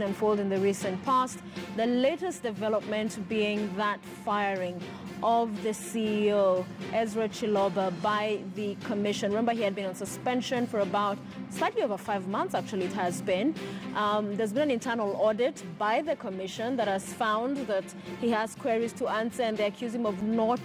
unfold in the recent past. The latest development being that firing of the CEO, Ezra Chiloba, by the commission. Remember, he had been on suspension for about slightly over 5 months, actually it has been. There's been an internal audit by the commission that has found that he has queries to answer, and they accuse him of not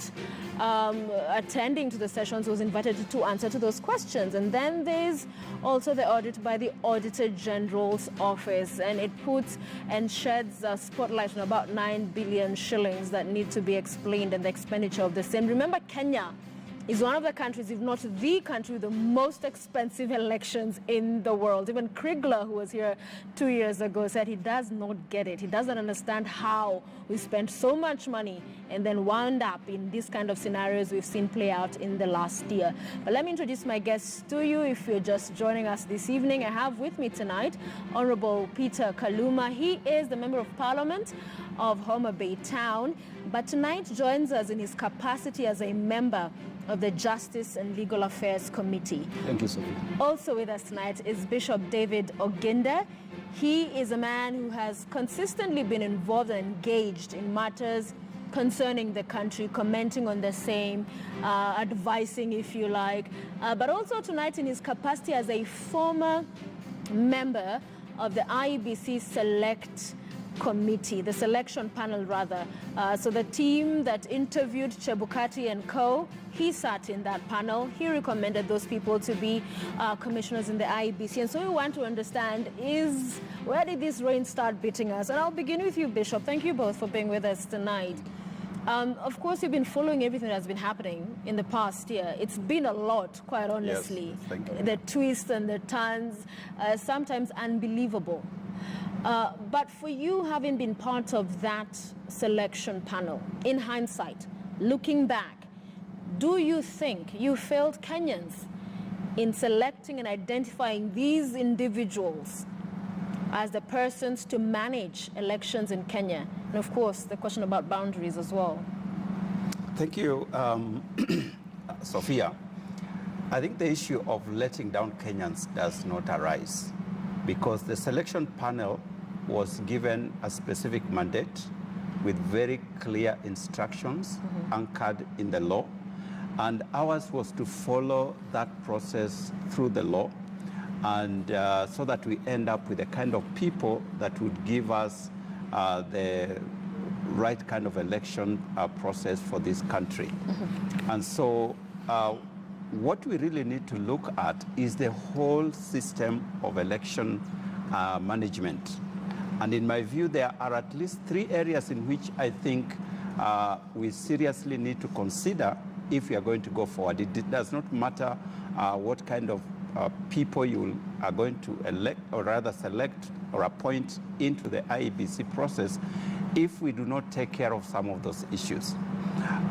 attending to the sessions he was invited to answer to those questions. And then there's also the audit by the Auditor General's office, and it puts and sheds a spotlight on about 9 billion shillings that need to be explained and the expenditure of the same. Remember, Kenya is one of the countries, if not the country, with the most expensive elections in the world. Even Krigler, who was here 2 years ago, said he does not get it. He doesn't understand how we spent so much money and then wound up in these kind of scenarios we've seen play out in the last year. But let me introduce my guests to you. If you're just joining us this evening, I have with me tonight Honorable Peter Kaluma. He is the Member of Parliament of Homa Bay Town, but tonight joins us in his capacity as a member of the Justice and Legal Affairs Committee. Thank you, Sophie. Also with us tonight is Bishop David Oginda. He is a man who has consistently been involved and engaged in matters concerning the country, commenting on the same, advising, if you like, but also tonight in his capacity as a former member of the IEBC Select Committee, the selection panel rather. So the team that interviewed Chebukati and co, he sat in that panel. He recommended those people to be commissioners in the IEBC. And so we want to understand is, where did this rain start beating us? And I'll begin with you, Bishop. Thank you both for being with us tonight. Of course, you've been following everything that's been happening in the past year. It's been a lot, quite honestly. Yes, thank you. The twists and the turns, sometimes unbelievable. But for you, having been part of that selection panel, in hindsight, looking back, do you think you failed Kenyans in selecting and identifying these individuals as the persons to manage elections in Kenya? And of course, the question about boundaries as well. Thank you, Sophia. I think the issue of letting down Kenyans does not arise because the selection panel was given a specific mandate with very clear instructions anchored in the law. And ours was to follow that process through the law, and so that we end up with the kind of people that would give us the right kind of election process for this country. And so what we really need to look at is the whole system of election management. And in my view, there are at least 3 areas in which I think we seriously need to consider if we are going to go forward. It does not matter what kind of people you are going to elect, or rather select or appoint into the IEBC process, if we do not take care of some of those issues.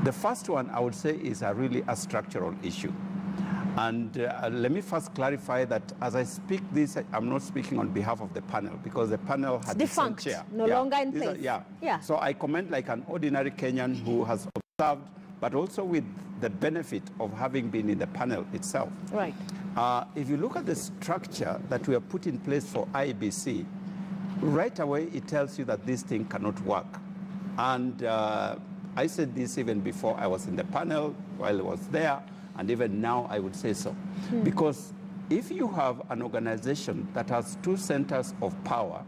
The first one, I would say, is really a structural issue. And let me first clarify that as I speak this, I'm not speaking on behalf of the panel, because the panel had defunct, chair. no longer in place. Yeah. So I comment like an ordinary Kenyan who has observed, but also with the benefit of having been in the panel itself. Right. If you look at the structure that we have put in place for IEBC, right away it tells you that this thing cannot work. And I said this even before I was in the panel, while I was there, and even now I would say so. Because if you have an organization that has 2 centers of power,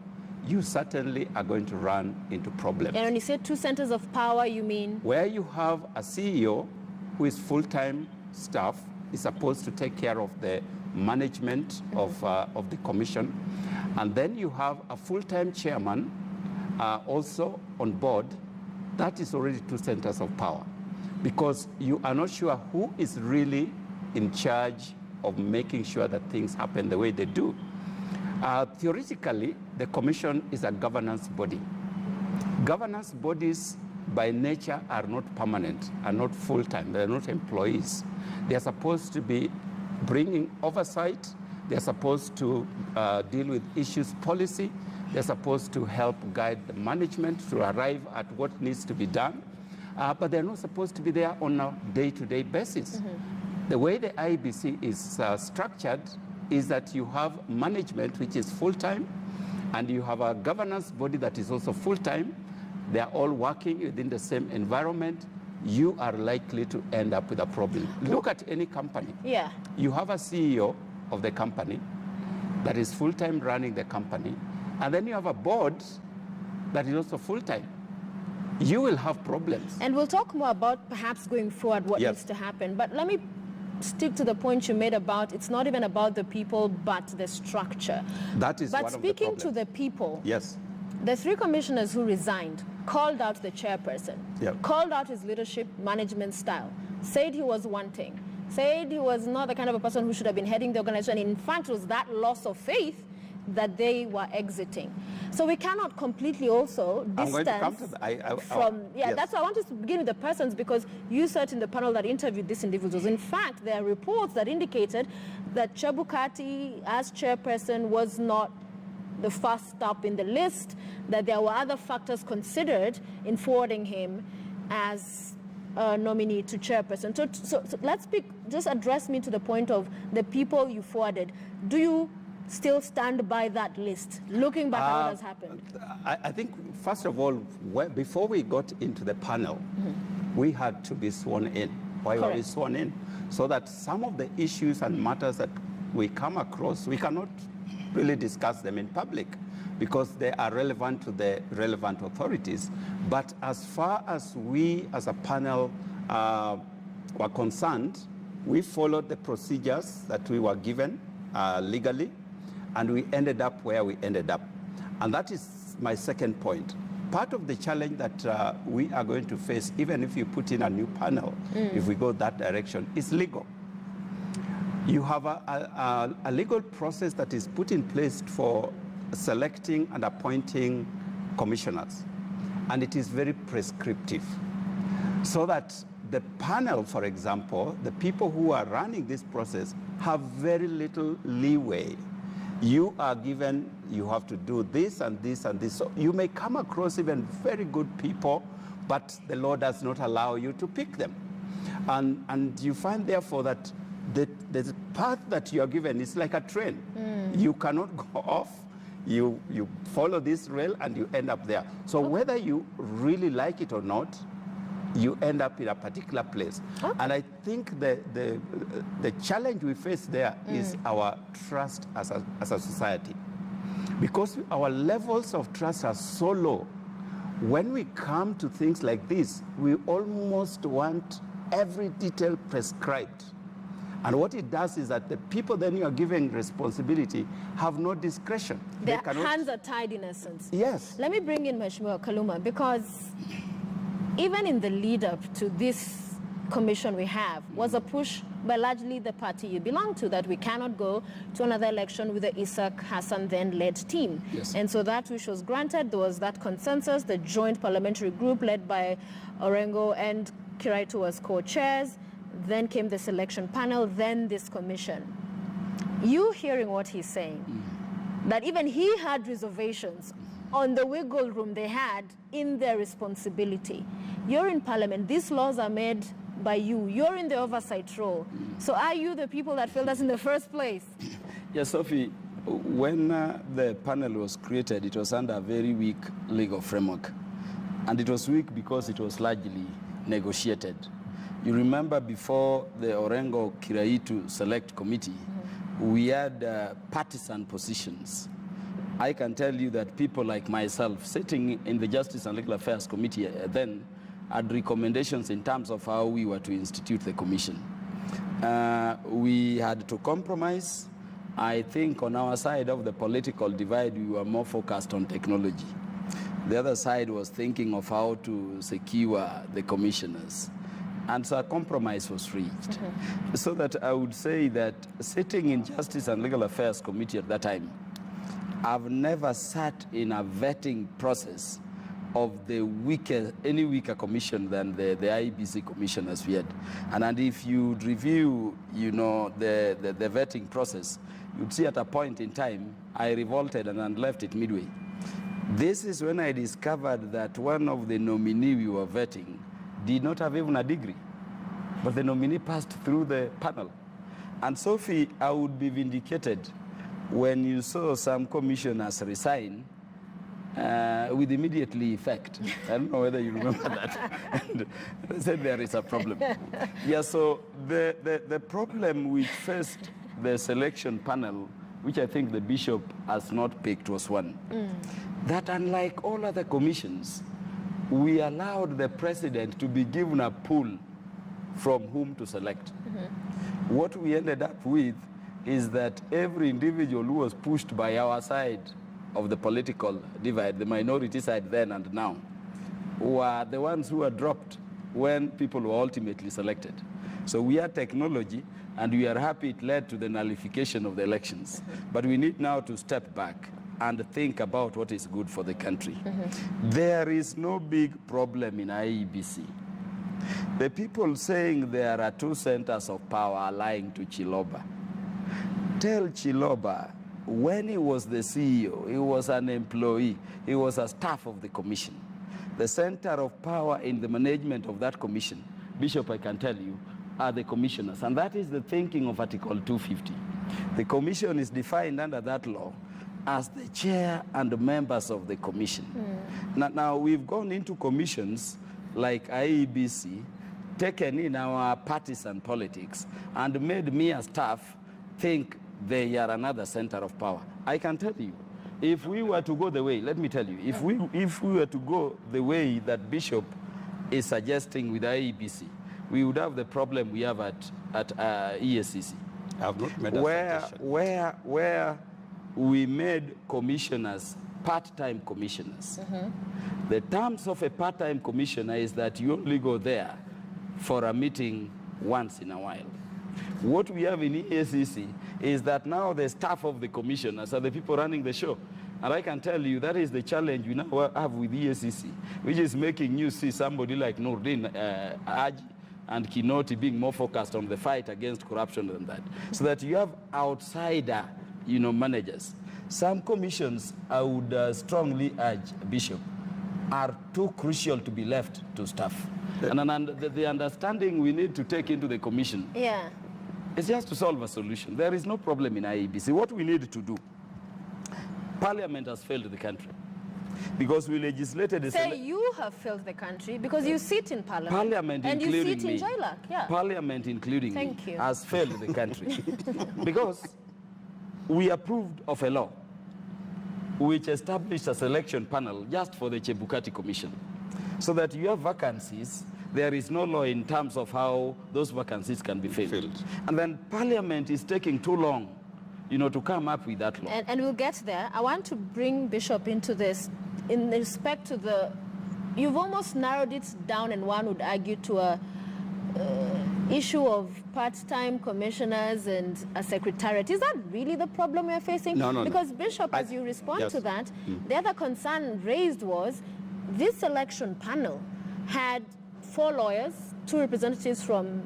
you certainly are going to run into problems. And when you say 2 centers of power, you mean? Where you have a CEO who is full-time staff, is supposed to take care of the management of the commission. And then you have a full-time chairman also on board. That is already 2 centers of power, because you are not sure who is really in charge of making sure that things happen the way they do. Theoretically, the commission is a governance body. Governance bodies by nature are not permanent, are not full-time, they're not employees. They're supposed to be bringing oversight, they're supposed to deal with issues policy, they're supposed to help guide the management to arrive at what needs to be done, but they're not supposed to be there on a day-to-day basis. The way the IEBC is structured is that you have management which is full-time, and you have a governance body that is also full-time, they are all working within the same environment, you are likely to end up with a problem. Look at any company. Yeah. You have a CEO of the company that is full-time running the company, and then you have a board that is also full-time. You will have problems. And we'll talk more about perhaps going forward what needs to happen. But let me stick to the point you made about it's not even about the people but the structure. That is one of the problems. But speaking to the people, yes, the 3 commissioners who resigned called out the chairperson, called out his leadership management style, said he was wanting, said he was not the kind of a person who should have been heading the organization. In fact, it was that loss of faith that they were exiting. So we cannot completely also distance from... That's why I want to begin with the persons, because you said in the panel that interviewed these individuals. In fact, there are reports that indicated that Chebukati, as chairperson, was not the first stop in the list, that there were other factors considered in forwarding him as a nominee to chairperson. So let's speak, just address me to the point of the people you forwarded. Do you still stand by that list, looking back at what has happened? I think, first of all, before we got into the panel, we had to be sworn in. Why were we sworn in? So that some of the issues and matters that we come across, we cannot really discuss them in public because they are relevant to the relevant authorities. But as far as we as a panel were concerned, we followed the procedures that we were given legally, and we ended up where we ended up. And that is my second point. Part of the challenge that we are going to face, even if you put in a new panel, if we go that direction, is legal. You have a legal process that is put in place for selecting and appointing commissioners. And it is very prescriptive. So that the panel, for example, the people who are running this process have very little leeway. You are given, you have to do this and this and this. So you may come across even very good people, but the law does not allow you to pick them. And you find, therefore, that the path that you are given is like a train. You cannot go off. You follow this rail and you end up there. So whether you really like it or not, you end up in a particular place. And I think the challenge we face there is our trust as a society. Because our levels of trust are so low, when we come to things like this, we almost want every detail prescribed. And what it does is that the people then you are giving responsibility have no discretion. Their hands are tied, in essence. Yes. Let me bring in Mheshimiwa Kaluma, because even in the lead-up to this commission we have was a push by largely the party you belong to, that we cannot go to another election with the Isaac Hassan then-led team. Yes. And so that wish was granted. There was that consensus. The joint parliamentary group led by Orengo and Kiraitu as co-chairs. Then came the selection panel, then this commission. You hearing what he's saying, that even he had reservations on the wiggle room they had in their responsibility. You're in parliament. These laws are made by you. You're in the oversight role. So are you the people that failed us in the first place? Yes, Sophie, when the panel was created, it was under a very weak legal framework. And it was weak because it was largely negotiated. You remember before the Orengo Kiraitu Select Committee, we had partisan positions. I can tell you that people like myself, sitting in the Justice and Legal Affairs Committee then, had recommendations in terms of how we were to institute the commission. We had to compromise. I think on our side of the political divide, we were more focused on technology. The other side was thinking of how to secure the commissioners. And so a compromise was reached. So that I would say that sitting in Justice and Legal Affairs Committee at that time, I've never sat in a vetting process of the any weaker commission than the IEBC commission as we had. And if you review, the vetting process, you'd see at a point in time, I revolted and left it midway. This is when I discovered that one of the nominees we were vetting did not have even a degree, but the nominee passed through the panel. And Sophie, I would be vindicated when you saw some commissioners resign with immediately effect. I don't know whether you remember that. And they said there is a problem. Yeah, so the problem which faced the selection panel, which I think the bishop has not picked, was one. That unlike all other commissions, we allowed the president to be given a pool from whom to select. What we ended up with is that every individual who was pushed by our side of the political divide, the minority side then and now, were the ones who were dropped when people were ultimately selected. So we had technology, and we are happy it led to the nullification of the elections. But we need now to step back and think about what is good for the country. There is no big problem in IEBC. The people saying there are two centers of power are lying to Chiloba. Tell Chiloba, when he was the CEO, he was an employee, he was a staff of the commission. The center of power in the management of that commission, Bishop, I can tell you, are the commissioners. And that is the thinking of Article 250. The commission is defined under that law as the chair and members of the commission. Now, we've gone into commissions like IEBC, taken in our partisan politics, and made me as staff think they are another center of power. I can tell you, if we were to go the way, let me tell you, if we were to go the way that Bishop is suggesting with IEBC, we would have the problem we have at ESCC. I have not made a suggestion. Where we made commissioners part-time commissioners. The terms of a part-time commissioner is that you only go there for a meeting once in a while. What we have in ESCC is that now the staff of the commissioners are the people running the show. And I can tell you that is the challenge we now have with ESCC, which is making you see somebody like Nordin Aji and Kinoti being more focused on the fight against corruption than that. So that you have outsider, managers. Some commissions, I would strongly urge, Bishop, are too crucial to be left to staff. And the understanding we need to take into the commission is just to solve a solution. There is no problem in IEBC. What we need to do, Parliament has failed the country because we legislated... Say you have failed the country because you sit in Parliament. Parliament, and including you sit in Jailak, Parliament, including Thank me, you. has failed the country because we approved of a law which established a selection panel just for the Chebukati Commission, so that you have vacancies. There is no law in terms of how those vacancies can be filled. And then Parliament is taking too long, to come up with that law. And we'll get there. I want to bring Bishop into this in respect to the... You've almost narrowed it down, and one would argue to a issue of part-time commissioners and a secretariat. Is that really the problem we're facing? No. Because Bishop, as you respond to that, the other concern raised was this selection panel had 4 lawyers, 2 representatives from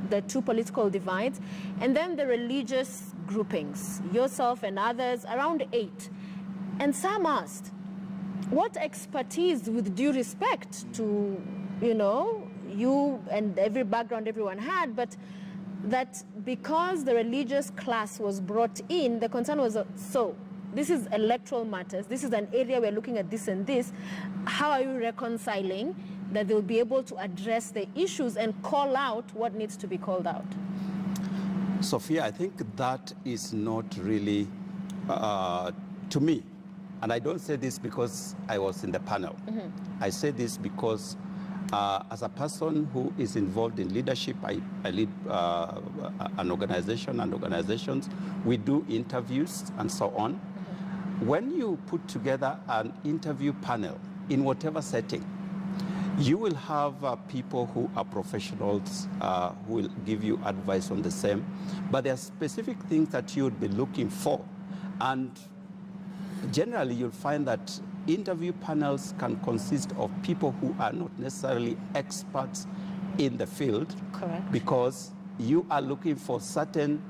the 2 political divides, and then the religious groupings, yourself and others, around 8. And some asked, what expertise, with due respect to, you and every background everyone had, but that because the religious class was brought in, the concern was, so this is electoral matters, this is an area we're looking at this and this, how are you reconciling that they'll be able to address the issues and call out what needs to be called out? Sophia, I think that is not really, to me, and I don't say this because I was in the panel. I say this because as a person who is involved in leadership, I lead an organization and organizations. We do interviews and so on. When you put together an interview panel in whatever setting, you will have people who are professionals who will give you advice on the same, but there are specific things that you would be looking for. And generally, you'll find that interview panels can consist of people who are not necessarily experts in the field. Correct. Because you are looking for certain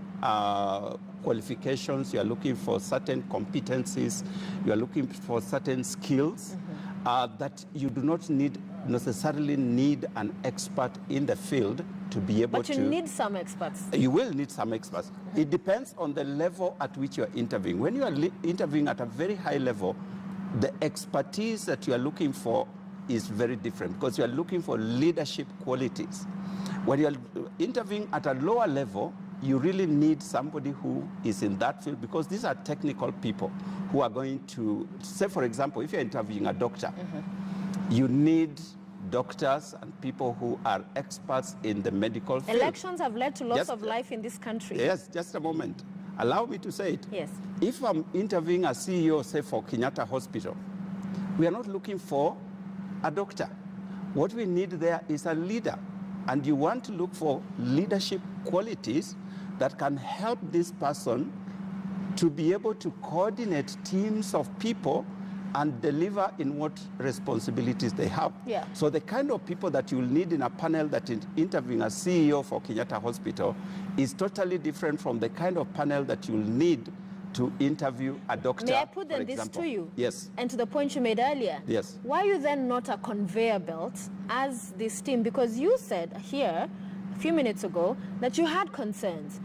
qualifications, you are looking for certain competencies, you are looking for certain skills that you do not need necessarily need an expert in the field to be able But you need some experts. You will need some experts. It depends on the level at which you are interviewing. When you are interviewing at a very high level, the expertise that you are looking for is very different because you are looking for leadership qualities. When you are interviewing at a lower level, you really need somebody who is in that field because these are technical people who are going to, say for example, if you're interviewing a doctor, you need doctors and people who are experts in the medical field. Elections have led to loss of life in this country. Yes, just a moment. Allow me to say it. Yes. If I'm interviewing a CEO, say for Kenyatta Hospital, we are not looking for a doctor. What we need there is a leader. And you want to look for leadership qualities that can help this person to be able to coordinate teams of people and deliver in what responsibilities they have. Yeah. So the kind of people that you'll need in a panel that is interviewing a CEO for Kenyatta Hospital is totally different from the kind of panel that you'll need to interview a doctor. May I put then this to you? Yes. And to the point you made earlier. Yes. Why are you then not a conveyor belt as this team? Because you said here a few minutes ago that you had concerns.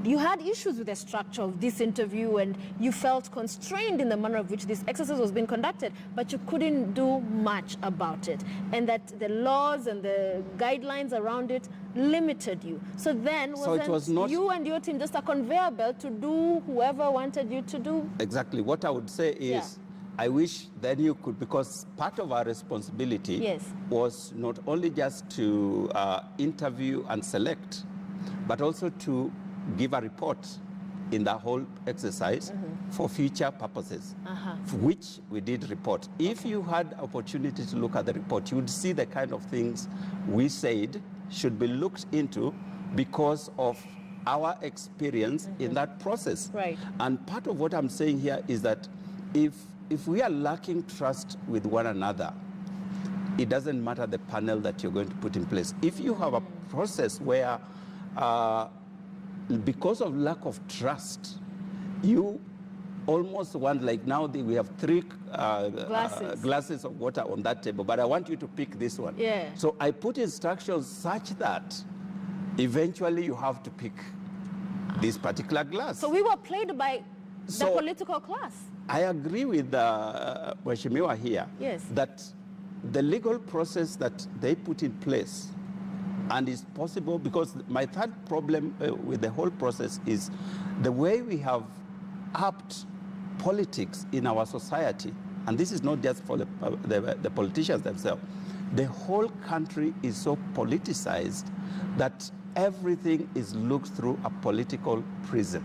You had issues with the structure of this interview and you felt constrained in the manner of which this exercise was being conducted, but you couldn't do much about it. And that the laws and the guidelines around it limited you. So then wasn't you and your team just a conveyor belt to do whoever wanted you to do? Exactly. What I would say is, I wish then you could, because part of our responsibility was not only just to interview and select, but also to give a report in the whole exercise for future purposes, which we did report. If you had opportunity to look at the report, you would see the kind of things we said should be looked into because of our experience in that process. Right. And part of what I'm saying here is that if we are lacking trust with one another, it doesn't matter the panel that you're going to put in place. If you have a process where because of lack of trust, you almost want, like now we have 3 glasses of water on that table, but I want you to pick this one. Yeah. So I put instructions such that eventually you have to pick this particular glass. So we were played by the political class. I agree with Mheshimiwa here that the legal process that they put in place, and it's possible, because my third problem with the whole process is the way we have upped politics in our society, and this is not just for the politicians themselves. The whole country is so politicized that everything is looked through a political prism.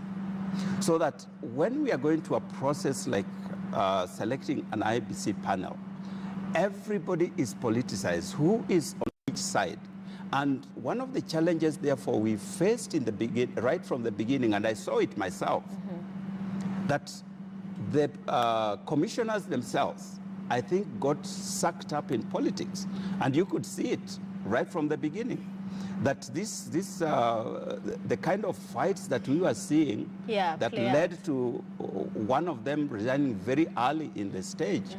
So that when we are going to a process like selecting an IEBC panel, everybody is politicized. Who is on which side? And one of the challenges, therefore, we faced in the right from the beginning, and I saw it myself, that the commissioners themselves, I think, got sucked up in politics. And you could see it right from the beginning, that the kind of fights that we were seeing that led to one of them resigning very early in the stage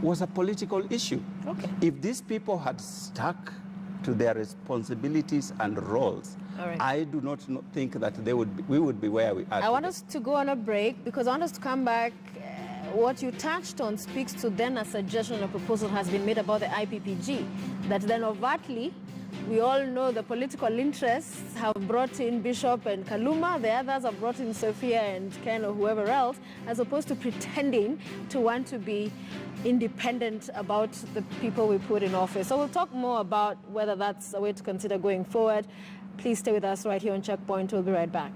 was a political issue. Okay. If these people had stuck to their responsibilities and roles, I do not think that we would be where we are. I want us to go on a break because I want us to come back. What you touched on speaks to then a suggestion or proposal has been made about the IPPG, that then overtly, we all know the political interests have brought in Bishop and Kaluma, the others have brought in Sophia and Ken or whoever else, as opposed to pretending to want to be independent about the people we put in office. So we'll talk more about whether that's a way to consider going forward. Please stay with us right here on Checkpoint. We'll be right back.